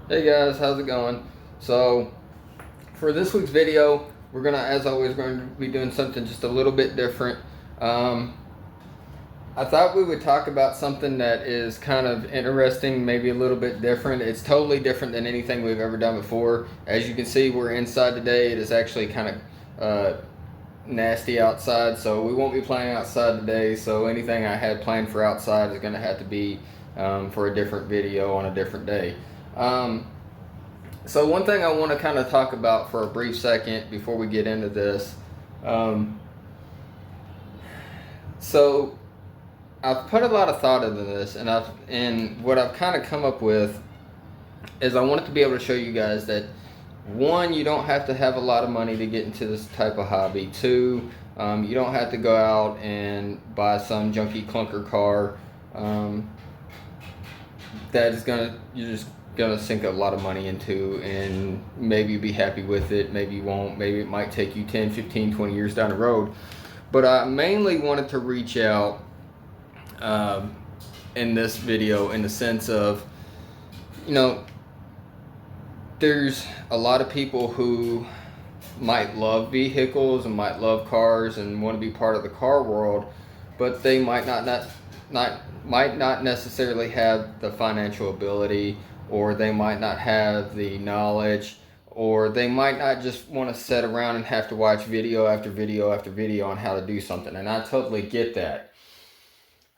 Hey guys, how's it going? So, for this week's video, we're gonna, as always, going to be doing something just a little bit different. Um, I thought we would talk about something that is kind of interesting, maybe a little bit different. It's totally different than anything we've ever done before. As you can see, we're inside today. It is actually kind of nasty outside, so we won't be playing outside today. So anything I had planned for outside is going to have to be for a different video on a different day. So one thing I want to kind of talk about for a brief second before we get into this. So I've put a lot of thought into this, and what I've kind of come up with is I wanted to be able to show you guys that, one, you don't have to have a lot of money to get into this type of hobby. Two, you don't have to go out and buy some junky clunker car that is you're just gonna sink a lot of money into, and maybe be happy with it, maybe you won't, maybe it might take you 10, 15, 20 years down the road. But I mainly wanted to reach out in this video in the sense of, there's a lot of people who might love vehicles and might love cars and want to be part of the car world, but they might not necessarily have the financial ability, or they might not have the knowledge, or they might not just want to sit around and have to watch video after video after video on how to do something. And I totally get that.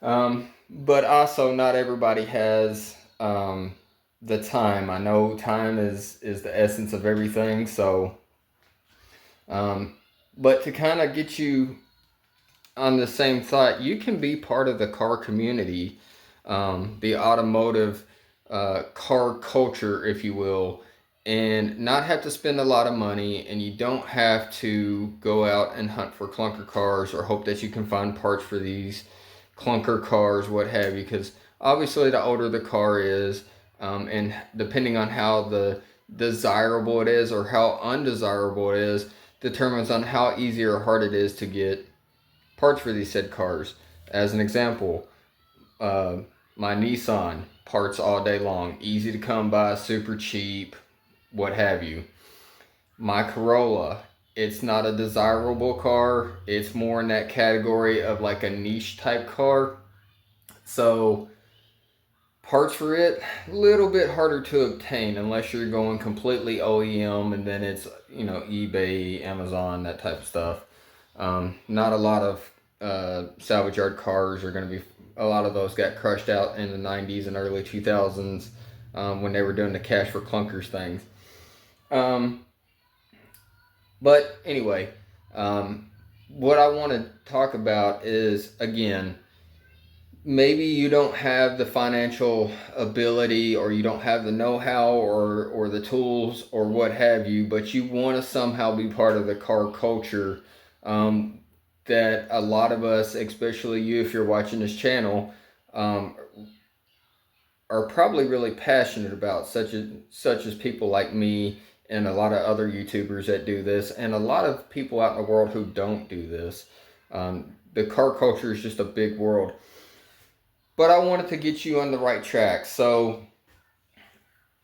But also, not everybody has the time. I know time is the essence of everything. So, but to kind of get you on the same thought, you can be part of the car community, the automotive car culture, if you will, and not have to spend a lot of money, and you don't have to go out and hunt for clunker cars or hope that you can find parts for these clunker cars, what have you, because obviously the older the car is, and depending on how desirable it is or how undesirable it is, determines on how easy or hard it is to get parts for these said cars. As an example, my Nissan, parts all day long, easy to come by, super cheap, what have you. My Corolla, it's not a desirable car, it's more in that category of like a niche type car, so parts for it a little bit harder to obtain unless you're going completely OEM, and then it's eBay, Amazon, that type of stuff. Not a lot of salvage yard cars are going to be, a lot of those got crushed out in the 90s and early 2000s when they were doing the cash for clunkers things. But anyway, what I want to talk about is, again, maybe you don't have the financial ability, or you don't have the know-how or the tools or what have you, but you want to somehow be part of the car culture that a lot of us, especially you if you're watching this channel, are probably really passionate about, such as people like me and a lot of other YouTubers that do this, and a lot of people out in the world who don't do this. The car culture is just a big world. But I wanted to get you on the right track. So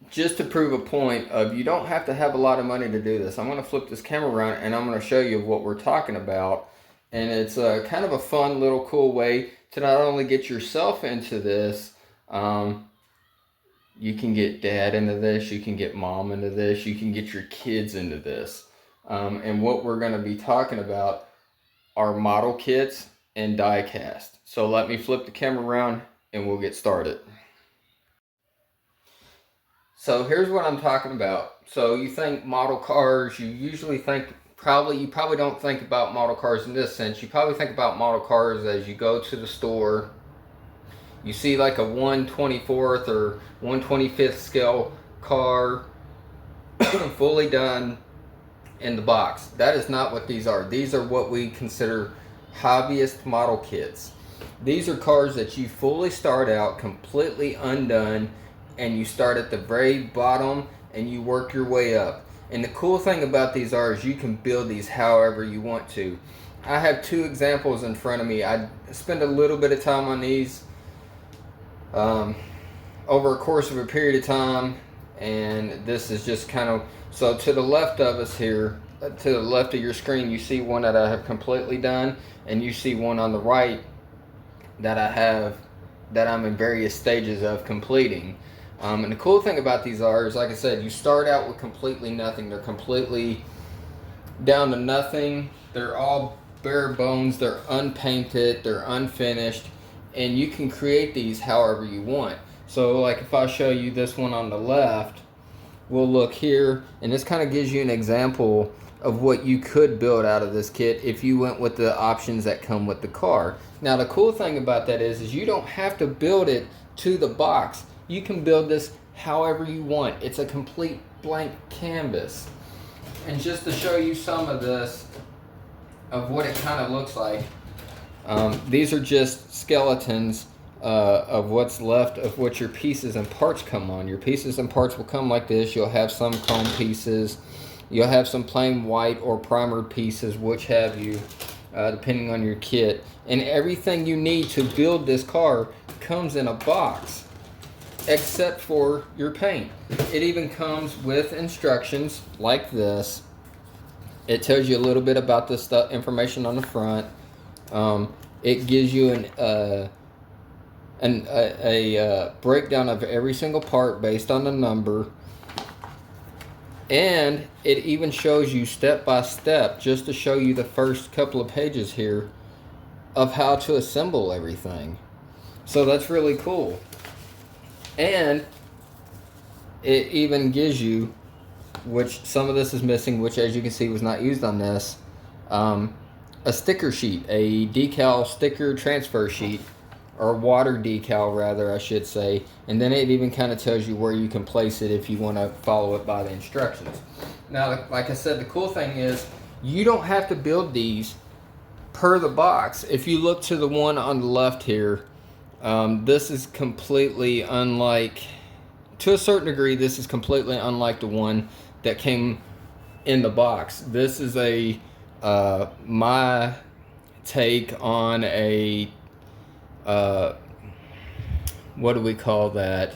just to prove a point of, you don't have to have a lot of money to do this, I'm going to flip this camera around and I'm going to show you what we're talking about. And it's kind of a fun little cool way to not only get yourself into this, you can get dad into this, you can get mom into this, you can get your kids into this. And what we're going to be talking about are model kits and die cast. So let me flip the camera around and we'll get started. So here's what I'm talking about. So you think model cars, you usually think, you probably don't think about model cars in this sense. You probably think about model cars as you go to the store, you see like a 1/24th or 1/25th scale car fully done in the box. That is not what these are. These are what we consider hobbyist model kits. These are cars that you fully start out completely undone, and you start at the very bottom and you work your way up. And the cool thing about these is you can build these however you want to. I have two examples in front of me. I spend a little bit of time on these over a course of a period of time, and this is just kind of, so to the left of us here, to the left of your screen, you see one that I have completely done, and you see one on the right that I'm in various stages of completing. And the cool thing about these is, like I said, you start out with completely nothing. They're completely down to nothing. They're all bare bones. They're unpainted. They're unfinished. And you can create these however you want. So like if I show you this one on the left, we'll look here, and this kind of gives you an example of what you could build out of this kit if you went with the options that come with the car. Now the cool thing about that is you don't have to build it to the box. You can build this however you want. It's a complete blank canvas. And just to show you some of this, of what it kind of looks like, these are just skeletons of what's left of what your pieces and parts come on. Your pieces and parts will come like this. You'll have some chrome pieces. You'll have some plain white or primered pieces, which have you, depending on your kit. And everything you need to build this car comes in a box, except for your paint. It even comes with instructions like this. It tells you a little bit about the stuff, information on the front. It gives you a breakdown of every single part based on the number, and it even shows you step by step, just to show you the first couple of pages here of how to assemble everything. So that's really cool. And it even gives you, which some of this is missing, which as you can see was not used on this, a sticker sheet, a decal sticker transfer sheet, or water decal rather, I should say. And then it even kind of tells you where you can place it if you want to follow it by the instructions. Now, like I said, the cool thing is you don't have to build these per the box. If you look to the one on the left here, this is completely unlike, to a certain degree, this is completely unlike the one that came in the box. This is a my take on a what do we call that?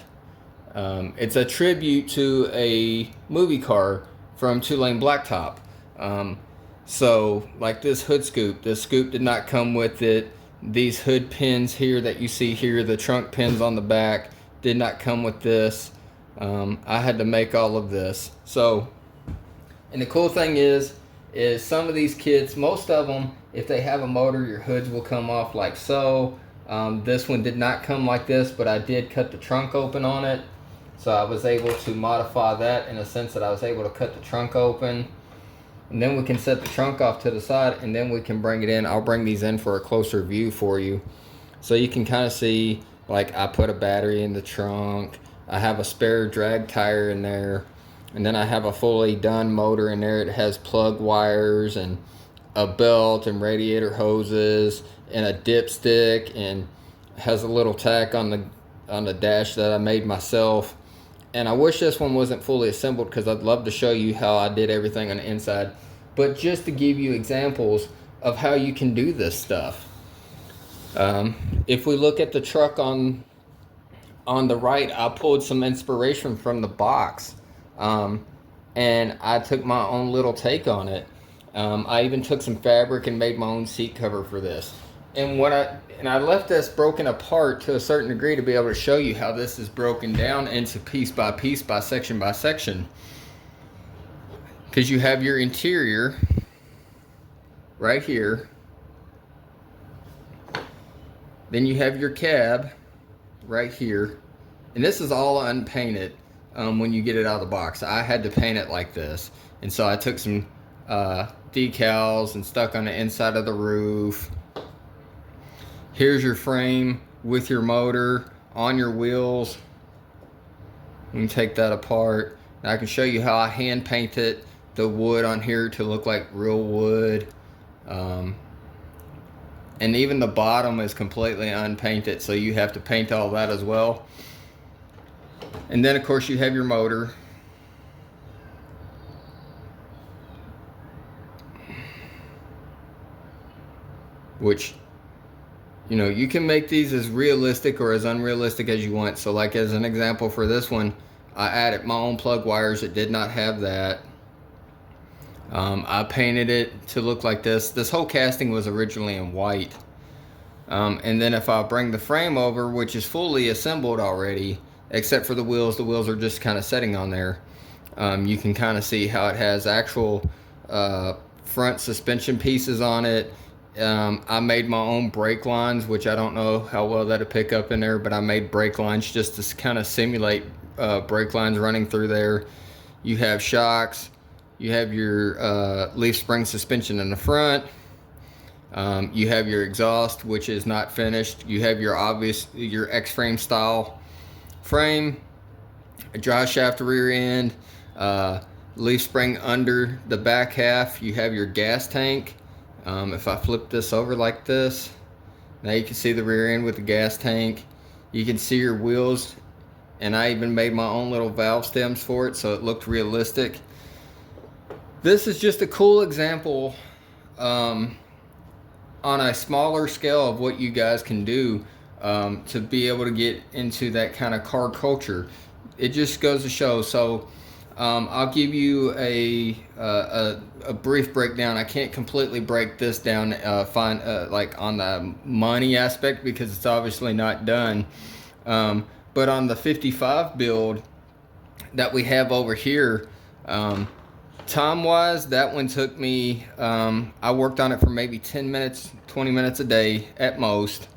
It's a tribute to a movie car from Two-Lane Blacktop. So like this hood scoop, this scoop did not come with it. These hood pins here that you see here, the trunk pins on the back, did not come with this. I had to make all of this. So, and the cool thing is some of these kits, most of them, if they have a motor, your hoods will come off like so. This one did not come like this, but I did cut the trunk open on it. So I was able to modify that in a sense that I was able to cut the trunk open. And then we can set the trunk off to the side, and then we can bring it in. I'll bring these in for a closer view for you. So you can kind of see, like I put a battery in the trunk. I have a spare drag tire in there. And then I have a fully done motor in there. It has plug wires and a belt and radiator hoses and a dipstick, and has a little tack on the dash that I made myself. And I wish this one wasn't fully assembled, because I'd love to show you how I did everything on the inside. But just to give you examples of how you can do this stuff. If we look at the truck on the right, I pulled some inspiration from the box. And I took my own little take on it. I even took some fabric and made my own seat cover for this. And I left this broken apart to a certain degree to be able to show you how this is broken down into piece by section by section. Because you have your interior right here. Then you have your cab right here. And this is all unpainted when you get it out of the box. I had to paint it like this. And so I took some decals and stuck on the inside of the roof. Here's your frame with your motor on your wheels. You can take that apart. And I can show you how I hand painted the wood on here to look like real wood. And even the bottom is completely unpainted, so you have to paint all that as well. And then of course you have your motor. Which, you know, you can make these as realistic or as unrealistic as you want. So like as an example for this one, I added my own plug wires. It did not have that. I painted it to look like this. This whole casting was originally in white. And then if I bring the frame over, which is fully assembled already, except for the wheels are just kind of sitting on there. You can kind of see how it has actual front suspension pieces on it. I made my own brake lines, which I don't know how well that'll pick up in there, but I made brake lines just to kind of simulate brake lines running through there. You have shocks. You have your leaf spring suspension in the front. You have your exhaust, which is not finished. You have your X-frame style frame, a dry shaft rear end, leaf spring under the back half. You have your gas tank. If I flip this over like this, now you can see the rear end with the gas tank. You can see your wheels, and I even made my own little valve stems for it, so it looked realistic. This is just a cool example on a smaller scale of what you guys can do to be able to get into that kind of car culture. It just goes to show. So I'll give you a brief breakdown. I can't completely break this down like on the money aspect because it's obviously not done. But on the 55 build that we have over here, time wise, that one took me, I worked on it for maybe 10 minutes, 20 minutes a day at most.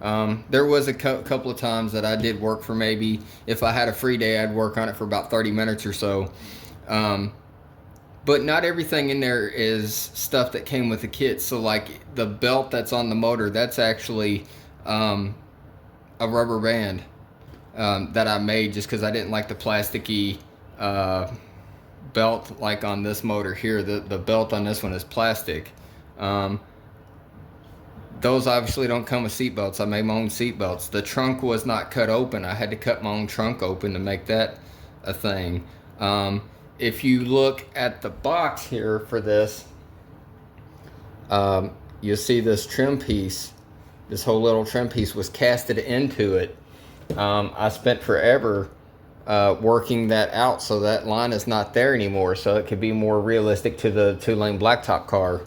There was a couple of times that I did work for maybe, if I had a free day, I'd work on it for about 30 minutes or so. But not everything in there is stuff that came with the kit. So like the belt that's on the motor, that's actually a rubber band that I made just because I didn't like the plasticky belt like on this motor here. The belt on this one is plastic. Those obviously don't come with seat belts. I made my own seat belts. The trunk was not cut open. I had to cut my own trunk open to make that a thing. If you look at the box here for this, you'll see this trim piece. This whole little trim piece was casted into it. I spent forever working that out so that line is not there anymore, so it could be more realistic to the 2-lane blacktop car.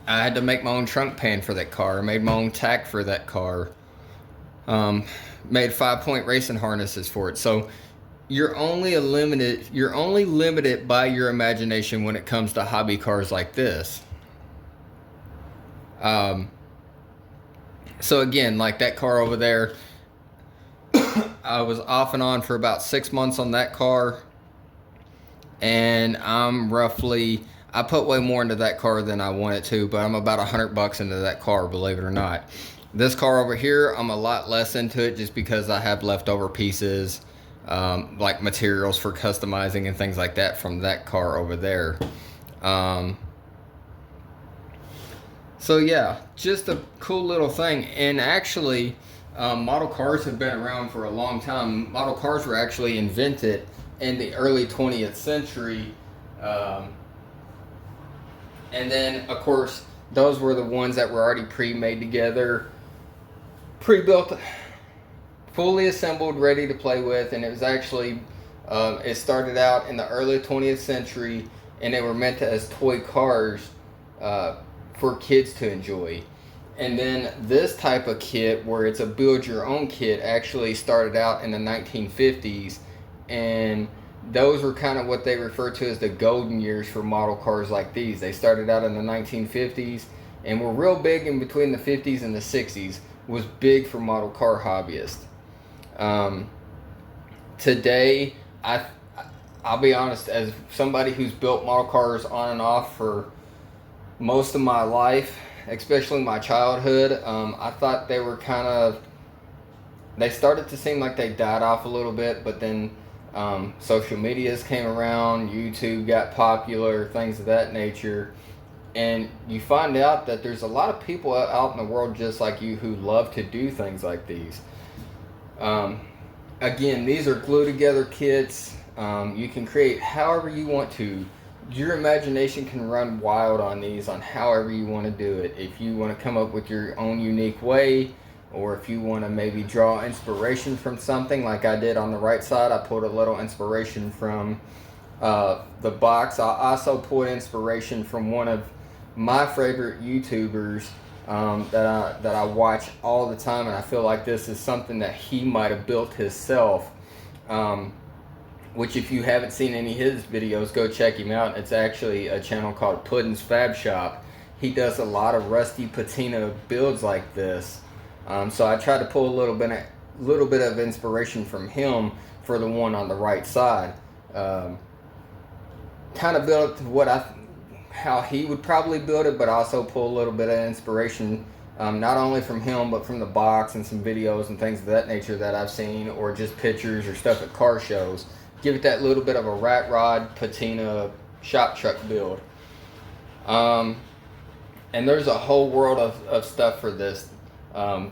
I had to make my own trunk pan for that car. I made my own tack for that car. Made 5-point racing harnesses for it. So you're only limited by your imagination when it comes to hobby cars like this. So again, like that car over there, I was off and on for about 6 months on that car, and I put way more into that car than I wanted to, but I'm about $100 into that car, believe it or not. This car over here, I'm a lot less into it just because I have leftover pieces, like materials for customizing and things like that from that car over there. So yeah, just a cool little thing. And actually, model cars have been around for a long time. Model cars were actually invented in the early 20th century. And then, of course, those were the ones that were already pre-made together, pre-built, fully assembled, ready to play with. And it was actually, it started out in the early 20th century, and they were meant as toy cars for kids to enjoy. And then this type of kit, where it's a build-your-own kit, actually started out in the 1950s, and those were kind of what they refer to as the golden years for model cars like these. They started out in the 1950s and were real big in between the 50s and the 60s. Was big for model car hobbyists. Today, I'll be honest, as somebody who's built model cars on and off for most of my life, especially my childhood, I thought they were they started to seem like they died off a little bit, but then social medias came around, YouTube got popular, things of that nature, and you find out that there's a lot of people out in the world just like you who love to do things like these. Again, these are glue together kits. You can create however you want to. Your imagination can run wild on these, on however you want to do it. If you want to come up with your own unique way, or if you want to maybe draw inspiration from something like I did on the right side, I pulled a little inspiration from the box. I also pulled inspiration from one of my favorite YouTubers that I watch all the time, and I feel like this is something that he might have built himself. Which if you haven't seen any of his videos, go check him out. It's actually a channel called Puddin's Fab Shop. He does a lot of rusty patina builds like this. So I tried to pull a little bit of inspiration from him for the one on the right side. Kind of built it to how he would probably build it, but also pull a little bit of inspiration, not only from him, but from the box and some videos and things of that nature that I've seen, or just pictures or stuff at car shows. Give it that little bit of a rat rod patina shop truck build. And there's a whole world of stuff for this.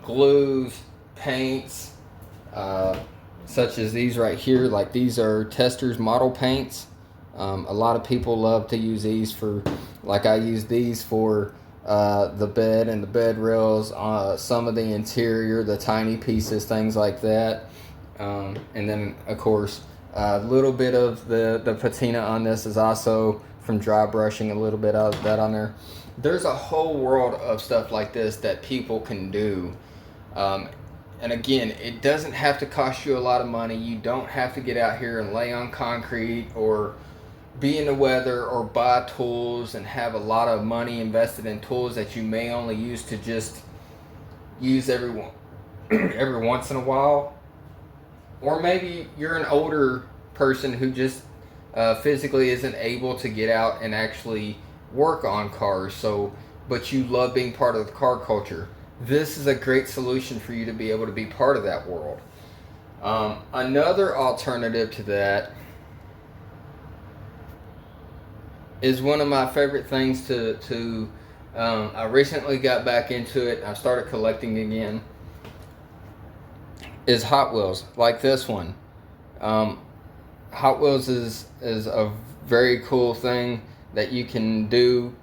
Glues, paints, such as these right here. Like these are Testors model paints. A lot of people love to use these for, like I use these for the bed and the bed rails, some of the interior, the tiny pieces, things like that. And then of course, a little bit of the patina on this is also from dry brushing, a little bit of that on there. There's a whole world of stuff like this that people can do. And again, it doesn't have to cost you a lot of money. You don't have to get out here and lay on concrete or be in the weather or buy tools and have a lot of money invested in tools that you may only use to just use every once in a while. Or maybe you're an older person who just physically isn't able to get out and actually work on cars, but you love being part of the car culture. This is a great solution for you to be able to be part of that world. Another alternative to that is one of my favorite things to I recently got back into it. I started collecting again. Is Hot Wheels, like this one. Hot Wheels is a very cool thing that you can do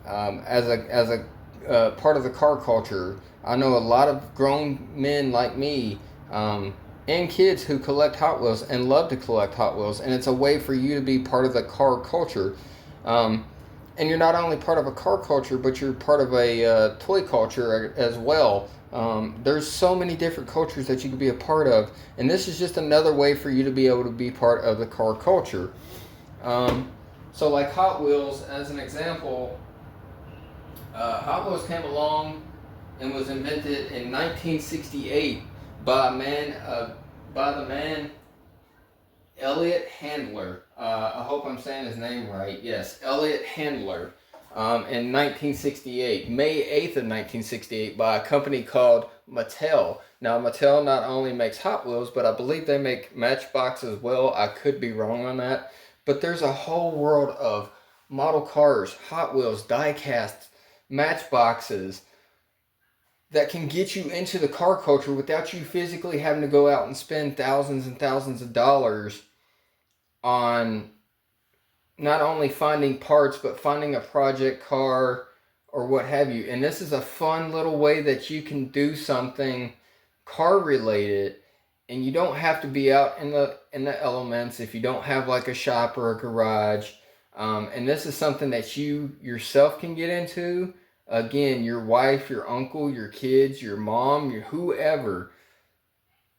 as a part of the car culture. I know a lot of grown men like me and kids who collect Hot Wheels and love to collect Hot Wheels, and it's a way for you to be part of the car culture. And you're not only part of a car culture, but you're part of a toy culture as well. There's so many different cultures that you could be a part of, and this is just another way for you to be able to be part of the car culture. So like Hot Wheels, as an example, Hot Wheels came along and was invented in 1968 by the man Elliot Handler. I hope I'm saying his name right. Yes, Elliot Handler. In 1968, May 8th of 1968, by a company called Mattel. Now, Mattel not only makes Hot Wheels, but I believe they make Matchbox as well. I could be wrong on that. But there's a whole world of model cars, Hot Wheels, die-casts, Matchboxes that can get you into the car culture without you physically having to go out and spend thousands and thousands of dollars on not only finding parts, but finding a project car or what have you. And this is a fun little way that you can do something car related, and you don't have to be out in the elements if you don't have like a shop or a garage. And this is something that you yourself can get into. Again, your wife, your uncle, your kids, your mom, your whoever.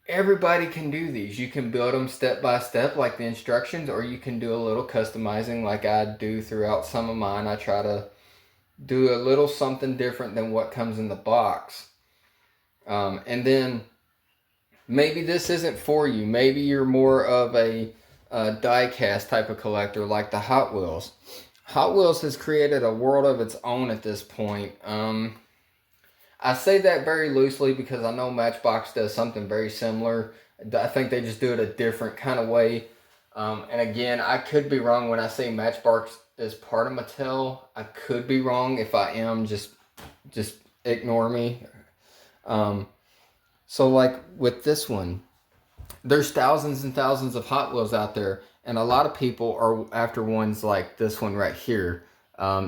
Everybody can do these. You can build them step by step like the instructions, or you can do a little customizing like I do throughout some of mine. I try to do a little something different than what comes in the box. And then maybe this isn't for you. Maybe you're more of a die-cast type of collector like the Hot Wheels. Hot Wheels has created a world of its own at this point. I say that very loosely because I know Matchbox does something very similar. I think they just do it a different kind of way. And again, I could be wrong when I say Matchbox is part of Mattel. I could be wrong. If I am, just ignore me. So like with this one, there's thousands and thousands of Hot Wheels out there, and a lot of people are after ones like this one right here,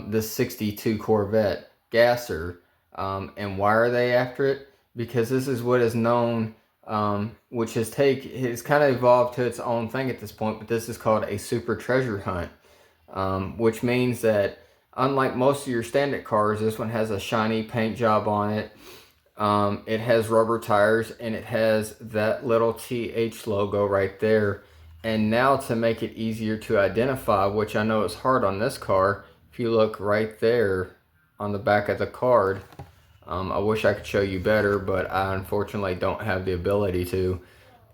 this 62 Corvette Gasser. And why are they after it? because this is what is known, which has kind of evolved to its own thing at this point, but this is called a super treasure hunt, which means that unlike most of your standard cars, this one has a shiny paint job on it. It has rubber tires, and it has that little TH logo right there. And now, to make it easier to identify, which I know is hard on this car, if you look right there on the back of the card, I wish I could show you better, but I unfortunately don't have the ability to.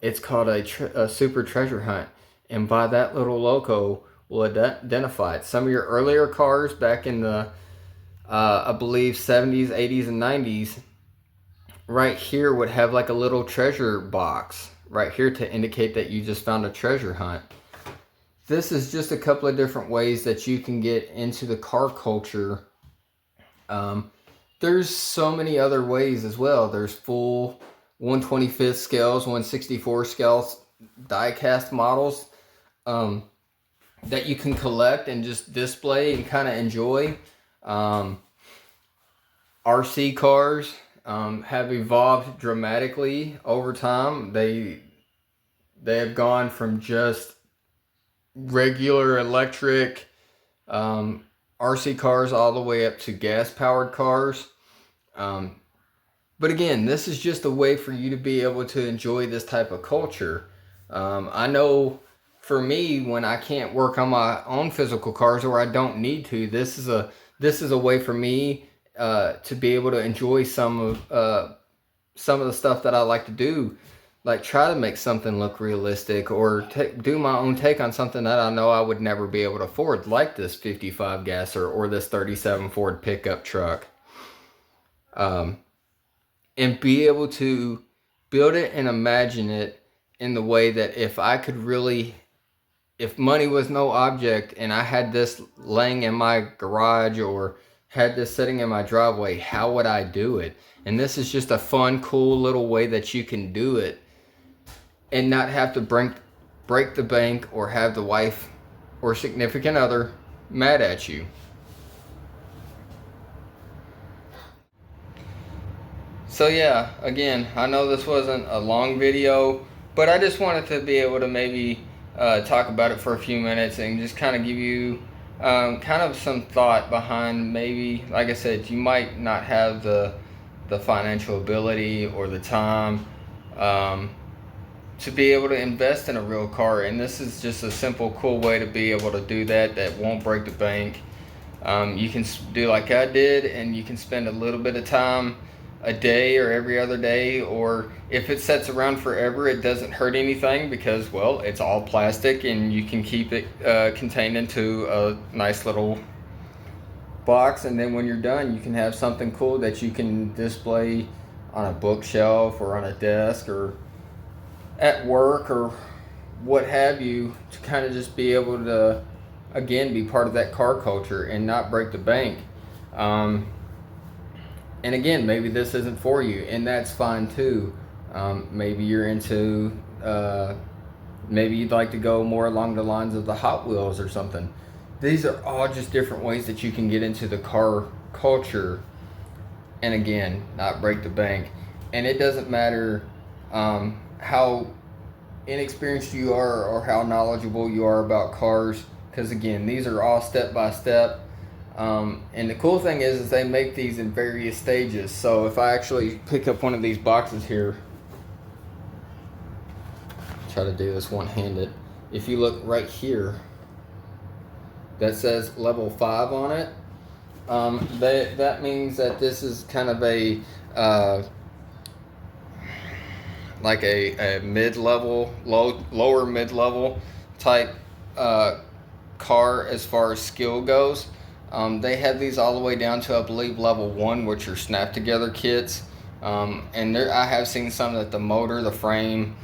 It's called a super treasure hunt, and by that little logo will identify it. Some of your earlier cars back in the, I believe, 70s, 80s, and 90s, right here would have like a little treasure box right here to indicate that you just found a treasure hunt. This is just a couple of different ways that you can get into the car culture. There's so many other ways as well. There's full 125th scales, 164 scales die-cast models that you can collect and just display and kind of enjoy. RC cars have evolved dramatically over time. They have gone from just regular electric RC cars all the way up to gas-powered cars. But again, this is just a way for you to be able to enjoy this type of culture. I know for me, when I can't work on my own physical cars, or I don't need to, this is a way for me to be able to enjoy some of the stuff that I like to do, like try to make something look realistic, or do my own take on something that I know I would never be able to afford, like this 55 gasser or this 37 Ford pickup truck. And be able to build it and imagine it in the way that if money was no object and I had this laying in my garage or had this sitting in my driveway, how would I do it? And this is just a fun, cool little way that you can do it and not have to break the bank or have the wife or significant other mad at you. So yeah, again, I know this wasn't a long video, but I just wanted to be able to maybe talk about it for a few minutes and just kind of give you kind of some thought behind, maybe, like I said, you might not have the financial ability or the time to be able to invest in a real car, and this is just a simple, cool way to be able to do that won't break the bank. You can do like I did, and you can spend a little bit of time a day or every other day, or if it sits around forever, it doesn't hurt anything because, well, it's all plastic and you can keep it contained into a nice little box, and then when you're done, you can have something cool that you can display on a bookshelf or on a desk or at work or what have you, to kind of just be able to, again, be part of that car culture and not break the bank. And again, maybe this isn't for you, and that's fine too. Maybe you're into, maybe you'd like to go more along the lines of the Hot Wheels or something. These are all just different ways that you can get into the car culture and, again, not break the bank. And it doesn't matter how inexperienced you are or how knowledgeable you are about cars, because, again, these are all step by step. And the cool thing is they make these in various stages. So if I actually pick up one of these boxes here, try to do this one-handed. If you look right here, that says level 5 on it. That means that this is kind of a like a mid-level, lower mid-level type car as far as skill goes. They have these all the way down to, I believe, level 1, which are snap-together kits. And I have seen some that the motor, the frame,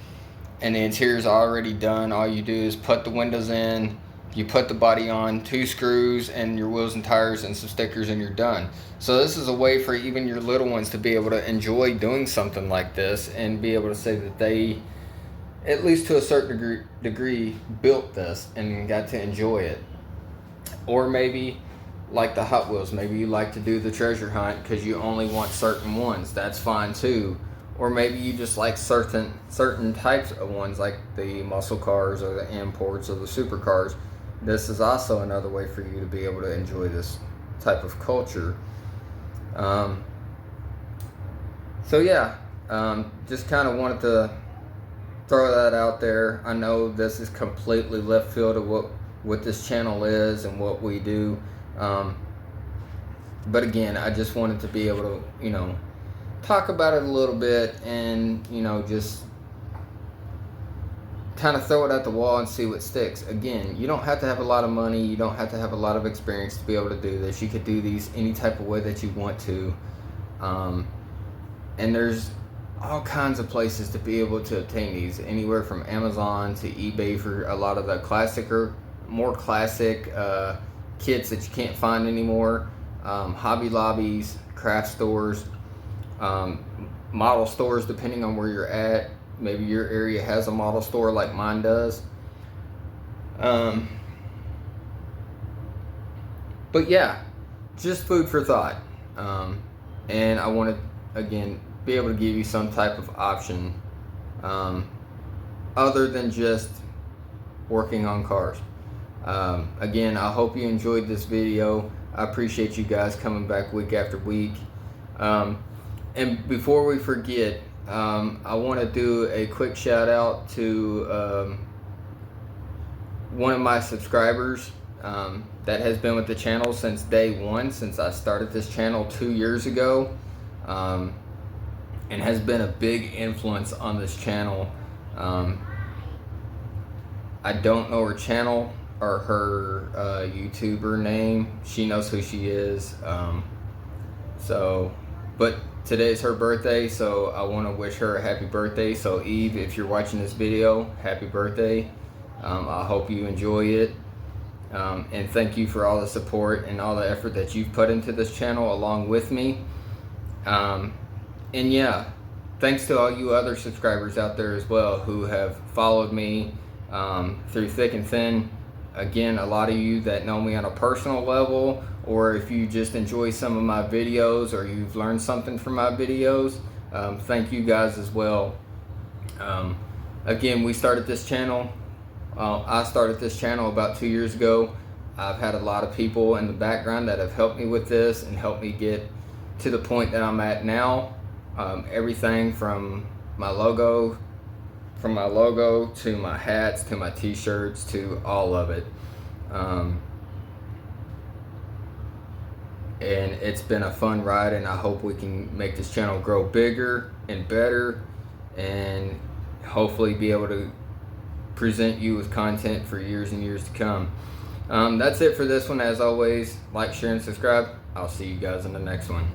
and the interior is already done. All you do is put the windows in, you put the body on, 2 screws, and your wheels and tires and some stickers, and you're done. So this is a way for even your little ones to be able to enjoy doing something like this and be able to say that they, at least to a certain degree, built this and got to enjoy it. Or maybe, like the Hot Wheels, maybe you like to do the treasure hunt because you only want certain ones. That's fine too. or maybe you just like certain types of ones, like the muscle cars or the imports or the supercars. This is also another way for you to be able to enjoy this type of culture. So yeah, just kind of wanted to throw that out there. I know this is completely left field of what this channel is and what we do. But again, I just wanted to be able to, talk about it a little bit and, just kind of throw it at the wall and see what sticks. Again, you don't have to have a lot of money. You don't have to have a lot of experience to be able to do this. You could do these any type of way that you want to. And there's all kinds of places to be able to obtain these, anywhere from Amazon to eBay for a lot of the more classic kits that you can't find anymore. Hobby Lobbies, craft stores, model stores, depending on where you're at. Maybe your area has a model store like mine does. But yeah, just food for thought. And I want to, again, be able to give you some type of option other than just working on cars. Again, I hope you enjoyed this video. I appreciate you guys coming back week after week. And before we forget, I want to do a quick shout out to one of my subscribers that has been with the channel since day one, since I started this channel 2 years ago, and has been a big influence on this channel. I don't know her channel or her YouTuber name. She knows who she is. But today's her birthday, so I want to wish her a happy birthday. So Eve, if you're watching this video, happy birthday. I hope you enjoy it. And thank you for all the support and all the effort that you've put into this channel along with me. And yeah, thanks to all you other subscribers out there as well who have followed me through thick and thin. Again, a lot of you that know me on a personal level, or if you just enjoy some of my videos or you've learned something from my videos, thank you guys as well. Again, we started this channel. I started this channel about 2 years ago. I've had a lot of people in the background that have helped me with this and helped me get to the point that I'm at now. Everything from my logo to my hats to my t-shirts to all of it. And it's been a fun ride, and I hope we can make this channel grow bigger and better, and hopefully be able to present you with content for years and years to come. That's it for this one. As always, like, share, and subscribe. I'll see you guys in the next one.